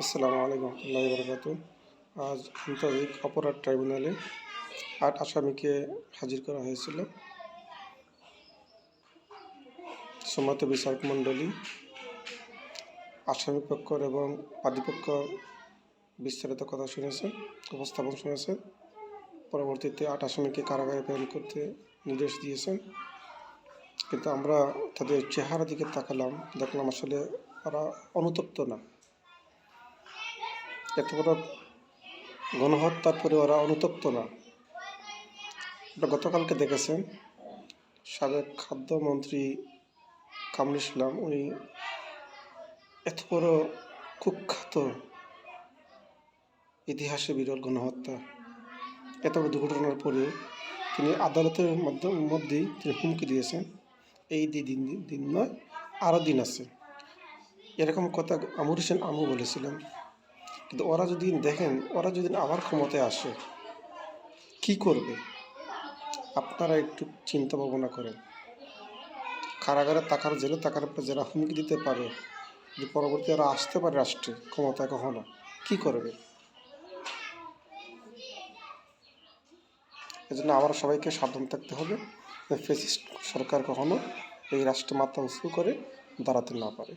আসসালামু আলাইকুম রহমতুল্লাহি বরকাতু। আজ আন্তর্জাতিক অপরাধ ট্রাইব্যুনালে ৮ আসামিকে হাজির করা হয়েছিল। সম্মানিত বিচারক মণ্ডলী, আসামি পক্ষ এবং বাদীপক্ষ বিস্তারিত কথা শুনেছে, উপস্থাপন শুনেছে। পরবর্তীতে ৮ আসামিকে কারাগারে প্রেরণ করতে নির্দেশ দিয়েছেন। কিন্তু আমরা তাদের চেহারা দিকে তাকালাম, দেখলাম আসলে ওরা অনুতপ্ত না। এত বড় গণহত্যার পরে ওরা অনুতপ্ত না। আপনারা গতকালকে দেখেছেন সাবেক খাদ্যমন্ত্রী কামরুল ইসলাম, উনি এত বড় কুখ্যাত ইতিহাসে বিরল গণহত্যা, এত বড় দুর্ঘটনার পরে তিনি আদালতের মধ্যেই তিনি হুমকি দিয়েছেন, এই দিন নয়, আরও দিন আছে। এরকম কথা আমর হোসেন আমু বলেছিলেন। কিন্তু ওরা যদি দেখেন, ওরা যদি আবার ক্ষমতায় আসে কি করবে, আপনারা একটু চিন্তা ভাবনা করেন। কারাগারে থাকার, জেলে থাকার পরে যারা হুমকি দিতে পারে, যদি পরবর্তী ওরা আসতে পারে রাষ্ট্রে ক্ষমতায়, কখনো কি করবে? এজন্য আবার সবাইকে সাবধান থাকতে হবে, ফ্যাসিস্ট সরকার কখনো এই রাষ্ট্রে মাথা উঁচু করে দাঁড়াতে না পারে।